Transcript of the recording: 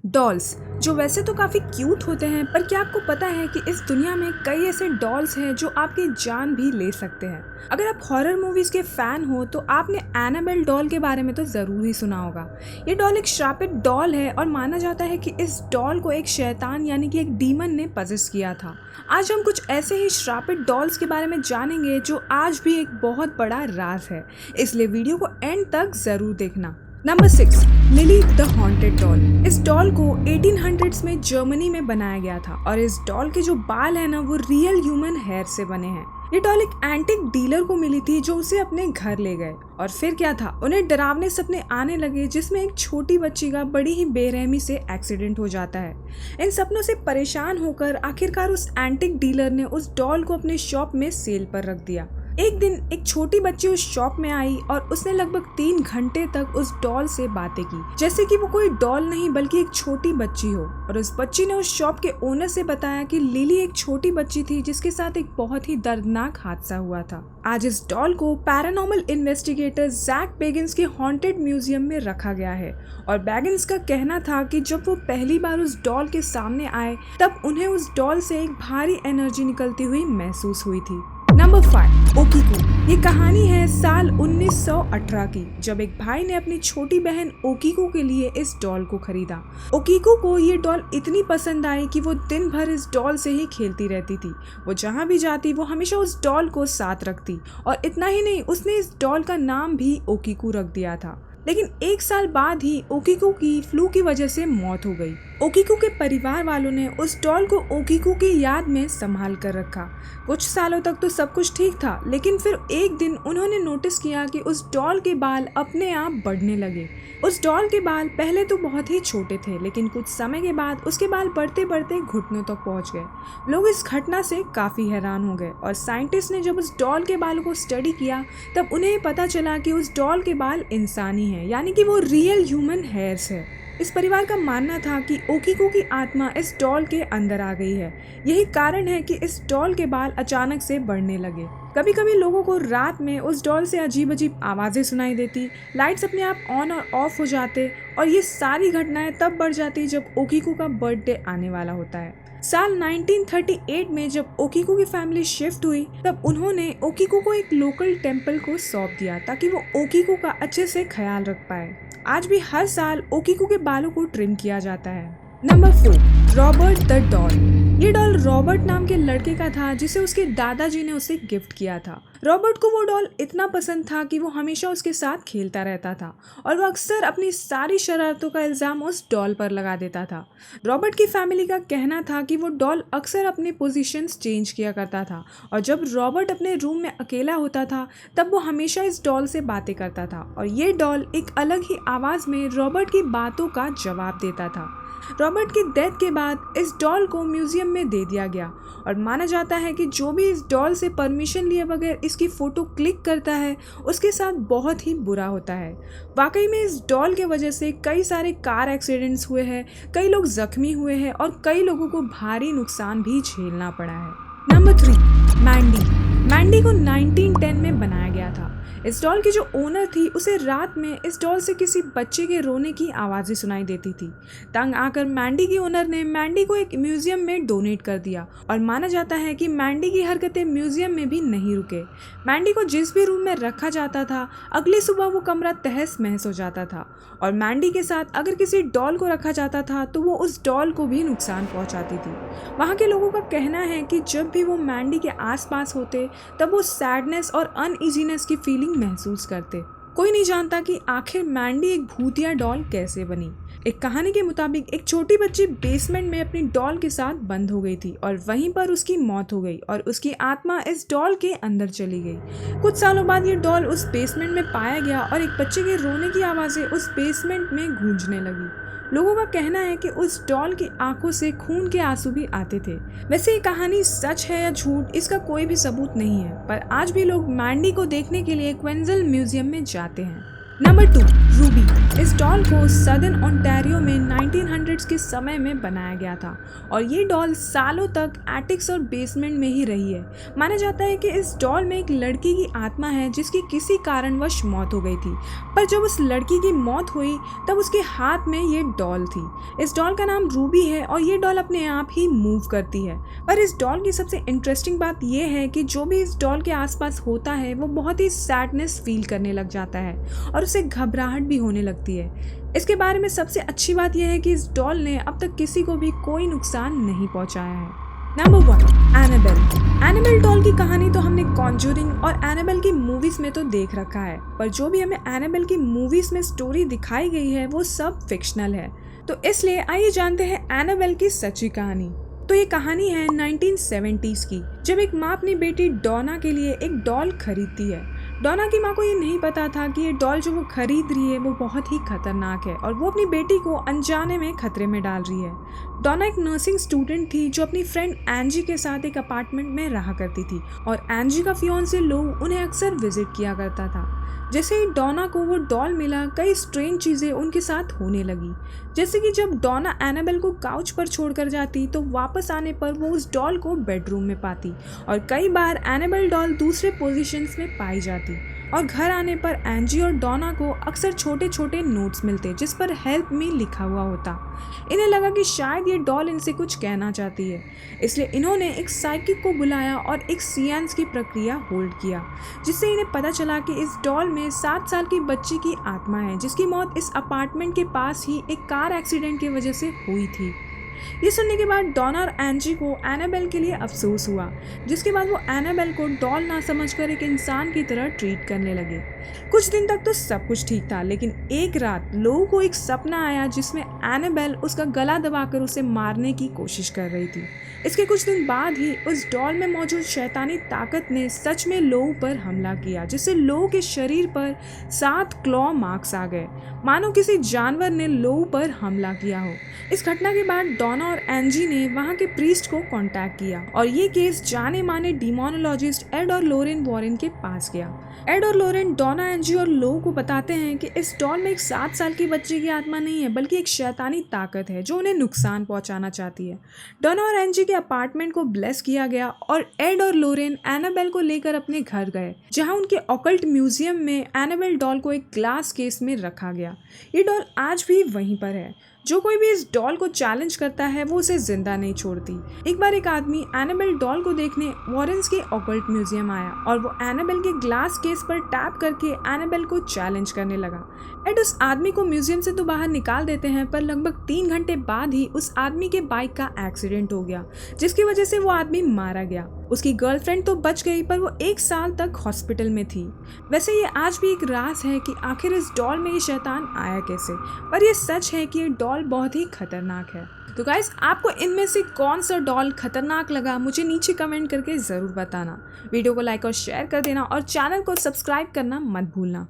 Dolls जो वैसे तो काफ़ी क्यूट होते हैं, पर क्या आपको पता है कि इस दुनिया में कई ऐसे डॉल्स हैं जो आपकी जान भी ले सकते हैं। अगर आप हॉरर मूवीज़ के फ़ैन हो तो आपने एनाबेल डॉल के बारे में तो ज़रूर ही सुना होगा। ये डॉल एक श्रापित डॉल है और माना जाता है कि इस डॉल को एक शैतान यानी कि एक डीमन ने पजेस किया था। आज हम कुछ ऐसे ही श्रापित डॉल्स के बारे में जानेंगे जो आज भी एक बहुत बड़ा राज है, इसलिए वीडियो को एंड तक ज़रूर देखना। Number 6, lily the haunted doll. इस डॉल को 1800s में जर्मनी में बनाया गया था और इस डॉल के जो बाल है ना वो रियल ह्यूमन हेयर से बने हैं। ये डॉल एक एंटिक डीलर को मिली थी जो उसे अपने घर ले गए और फिर क्या था, उन्हें डरावने सपने आने लगे जिसमें एक छोटी बच्ची का बड़ी ही बेरहमी से एक्सीडेंट हो जाता है। इन सपनों से परेशान होकर आखिरकार उस एंटिक डीलर ने उस डॉल को अपने शॉप में सेल पर रख दिया। एक दिन एक छोटी बच्ची उस शॉप में आई और उसने लगभग 3 घंटे तक उस डॉल से बातें की, जैसे कि वो कोई डॉल नहीं बल्कि एक छोटी बच्ची हो। और उस बच्ची ने उस शॉप के ओनर से बताया कि लिली एक छोटी बच्ची थी जिसके साथ एक बहुत ही दर्दनाक हादसा हुआ था। आज इस डॉल को पैरानॉर्मल इन्वेस्टिगेटर जैक बेगिंस के हॉन्टेड म्यूजियम में रखा गया है और बेगिंस का कहना था कि जब वो पहली बार उस डॉल के सामने आए तब उन्हें उस डॉल से एक भारी एनर्जी निकलती हुई महसूस हुई थी। नंबर 5, ओकीको। ये कहानी है साल 1918 की, जब एक भाई ने अपनी छोटी बहन ओकीको के लिए इस डॉल को खरीदा। ओकीको को ये डॉल इतनी पसंद आई कि वो दिन भर इस डॉल से ही खेलती रहती थी। वो जहाँ भी जाती वो हमेशा उस डॉल को साथ रखती और इतना ही नहीं, उसने इस डॉल का नाम भी ओकीको रख दिया था। लेकिन 1 साल बाद ही ओकीको की फ्लू की वजह से मौत हो गई। ओकीको के परिवार वालों ने उस डॉल को ओकीको की याद में संभाल कर रखा। कुछ सालों तक तो सब कुछ ठीक था, लेकिन फिर एक दिन उन्होंने नोटिस किया कि उस डॉल के बाल अपने आप बढ़ने लगे। उस डॉल के बाल पहले तो बहुत ही छोटे थे, लेकिन कुछ समय के बाद उसके बाल बढ़ते बढ़ते घुटनों तक पहुंच गए। लोग इस घटना से काफ़ी हैरान हो गए और साइंटिस्ट ने जब उस डॉल के बालों को स्टडी किया तब उन्हें पता चला कि उस डॉल के बाल इंसानी हैं, यानी कि वो रियल ह्यूमन हेयर्स है। इस परिवार का मानना था कि ओकीको की आत्मा इस डॉल के अंदर आ गई है। यही कारण है कि इस डॉल के बाल अचानक से बढ़ने लगे। कभी कभी लोगों को रात में उस डॉल से अजीब अजीब आवाज़ें सुनाई देती, लाइट्स अपने आप ऑन और ऑफ हो जाते और ये सारी घटनाएं तब बढ़ जाती जब ओकीको का बर्थडे आने वाला होता है। साल 1938 में जब ओकीको की फैमिली शिफ्ट हुई तब उन्होंने ओकीको को एक लोकल टेम्पल को सौंप दिया ताकि वो ओकीको का अच्छे से ख्याल रख पाए। आज भी हर साल ओकीको के बालों को ट्रिम किया जाता है। Number 4, Robert the doll. ये डॉल रॉबर्ट नाम के लड़के का था जिसे उसके दादाजी ने उसे गिफ्ट किया था। रॉबर्ट को वो डॉल इतना पसंद था कि वो हमेशा उसके साथ खेलता रहता था और वो अक्सर अपनी सारी शरारतों का इल्ज़ाम उस डॉल पर लगा देता था। रॉबर्ट की फैमिली का कहना था कि वो डॉल अक्सर अपने पोजीशंस चेंज किया करता था और जब रॉबर्ट अपने रूम में अकेला होता था तब वो हमेशा इस डॉल से बातें करता था और ये डॉल एक अलग ही आवाज़ में रॉबर्ट की बातों का जवाब देता था। रॉबर्ट की डेथ के बाद इस डॉल को म्यूजियम में दे दिया गया और माना जाता है कि जो भी इस डॉल से परमिशन लिए बगैर इसकी फ़ोटो क्लिक करता है उसके साथ बहुत ही बुरा होता है। वाकई में इस डॉल के वजह से कई सारे कार एक्सीडेंट्स हुए हैं, कई लोग जख्मी हुए हैं और कई लोगों को भारी नुकसान भी झेलना पड़ा है। नंबर 3, मैंडी को 1910 में बनाया गया था। इस डॉल की जो ओनर थी उसे रात में इस डॉल से किसी बच्चे के रोने की आवाज़ें सुनाई देती थी। तंग आकर मैंडी की ओनर ने मैंडी को एक म्यूजियम में डोनेट कर दिया और माना जाता है कि मैंडी की हरकतें म्यूजियम में भी नहीं रुके। मैंडी को जिस भी रूम में रखा जाता था अगली सुबह वो कमरा तहस महस हो जाता था और मैंडी के साथ अगर किसी डॉल को रखा जाता था तो वो उस डॉल को भी नुकसान पहुँचाती थी। वहाँ के लोगों का कहना है कि जब भी वो मैंडी के आसपास होते तब वो सैडनेस और अनईजीनेस की फीलिंग महसूस करते। कोई नहीं जानता कि आखिर मैंडी एक भूतिया डॉल कैसे बनी। एक कहानी के मुताबिक एक छोटी बच्ची बेसमेंट में अपनी डॉल के साथ बंद हो गई थी और वहीं पर उसकी मौत हो गई और उसकी आत्मा इस डॉल के अंदर चली गई। कुछ सालों बाद ये डॉल उस बेसमेंट में पाया गया और एक बच्चे के रोने की आवाज़ें उस बेसमेंट में गूंजने लगी। लोगों का कहना है कि उस डॉल की आंखों से खून के आंसू भी आते थे। वैसे ये कहानी सच है या झूठ इसका कोई भी सबूत नहीं है, पर आज भी लोग मैंडी को देखने के लिए क्वेंजल म्यूजियम में जाते हैं। Number 2, Ruby. इस डॉल को सदर्न ओंटारियो में 1900s के समय में बनाया गया था और ये डॉल सालों तक एटिक्स और बेसमेंट में ही रही है। माना जाता है कि इस डॉल में एक लड़की की आत्मा है जिसकी किसी कारणवश मौत हो गई थी, पर जब उस लड़की की मौत हुई तब उसके हाथ में ये डॉल थी। इस डॉल का नाम रूबी है और ये डॉल अपने आप ही मूव करती है। पर इस डॉल की सबसे इंटरेस्टिंग बात यह है कि जो भी इस डॉल के आसपास होता है वो बहुत ही सैडनेस फील करने लग जाता है और उसे घबराहट भी होने लगती है। इसके बारे में सबसे अच्छी बात यह है कि इस डॉल ने अब तक किसी को भी कोई नुकसान नहीं पहुंचाया है। Number 1, Annabelle. एनाबेल डॉल की कहानी तो हमने कॉन्जूरिंग और एनाबेल की मूवीज में तो देख रखा है, पर जो भी हमें एनाबेल की मूवीज में स्टोरी दिखाई गई है वो सब फिक्शनल है। तो इसलिए आइए जानते हैं एनाबेल की सच्ची कहानी। तो ये कहानी है 1970s की, जब एक माँ अपनी बेटी डोना के लिए एक डॉल खरीदती है। डोना की माँ को ये नहीं पता था कि ये डॉल जो वो खरीद रही है वो बहुत ही खतरनाक है और वो अपनी बेटी को अनजाने में खतरे में डाल रही है। डोना एक नर्सिंग स्टूडेंट थी जो अपनी फ्रेंड एंजी के साथ एक अपार्टमेंट में रहा करती थी और एंजी का फियांसे लो उन्हें अक्सर विजिट किया करता था। जैसे ही डोना को वो डॉल मिला, कई स्ट्रेंज चीज़ें उनके साथ होने लगी। जैसे कि जब डोना एनाबेल को काउच पर छोड़कर जाती तो वापस आने पर वो उस डॉल को बेडरूम में पाती और कई बार एनाबेल डॉल दूसरे पोजीशंस में पाई जाती और घर आने पर एंजी और डोना को अक्सर छोटे छोटे नोट्स मिलते जिस पर हेल्प मी लिखा हुआ होता। इन्हें लगा कि शायद ये डॉल इनसे कुछ कहना चाहती है, इसलिए इन्होंने एक साइकिक को बुलाया और एक सीएंस की प्रक्रिया होल्ड किया, जिससे इन्हें पता चला कि इस डॉल में 7 साल की बच्ची की आत्मा है जिसकी मौत इस अपार्टमेंट के पास ही एक कार एक्सीडेंट की वजह से हुई थी। ये सुनने के बाद डोना और एंजी को एनाबेल के लिए अफसोस हुआ, जिसके बाद वो एनाबेल को डॉल ना समझकर एक इंसान की तरह ट्रीट करने लगे। कुछ दिन तक तो सब कुछ ठीक था, लेकिन एक रात लोगों को एक सपना आया जिसमें एनाबेल उसका गला दबाकर उसे मारने की कोशिश कर रही थी। इसके कुछ दिन बाद ही उस डॉल में मौजूद शैतानी ताकत ने सच में लोगों पर हमला किया, जिससे लोगों के शरीर पर 7 क्लॉ मार्क्स आ गए, मानो किसी जानवर ने लोगों पर हमला किया हो। इस घटना के बाद डोना और एंजी ने वहां के प्रीस्ट को कांटेक्ट किया और ये केस जाने माने डिमोनोलॉजिस्ट एड और लोरेन वॉरेन के पास गया। एड और लोरेन डोना, एंजी और लोगों को बताते हैं कि इस डॉल में एक 7 साल की बच्ची की आत्मा नहीं है, बल्कि एक शैतानी ताकत है जो उन्हें नुकसान पहुंचाना चाहती है। डोना और एंजी के अपार्टमेंट को ब्लेस किया गया और एड और लोरेन एनाबेल को लेकर अपने घर गए, जहां उनके ऑकल्ट म्यूजियम में एनाबेल डॉल को एक ग्लास केस में रखा गया। ये डॉल आज भी वहीं पर है। जो कोई भी इस डॉल को चैलेंज करता है वो उसे जिंदा नहीं छोड़ती। एक बार एक आदमी एनाबेल डॉल को देखने वॉरेन्स के ऑकल्ट म्यूजियम आया और वो एनाबेल के ग्लास केस पर टैप करके एनाबेल को चैलेंज करने लगा। एड उस आदमी को म्यूजियम से तो बाहर निकाल देते हैं, पर लगभग 3 घंटे बाद ही उस आदमी के बाइक का एक्सीडेंट हो गया, जिसकी वजह से वो आदमी मारा गया। उसकी गर्लफ्रेंड तो बच गई, पर वो 1 साल तक हॉस्पिटल में थी। वैसे ये आज भी एक राज है कि आखिर इस डॉल में ये शैतान आया कैसे, पर ये सच है कि ये डॉल बहुत ही खतरनाक है। तो गाइस, आपको इनमें से कौन सा डॉल खतरनाक लगा मुझे नीचे कमेंट करके ज़रूर बताना। वीडियो को लाइक और शेयर कर देना और चैनल को सब्सक्राइब करना मत भूलना।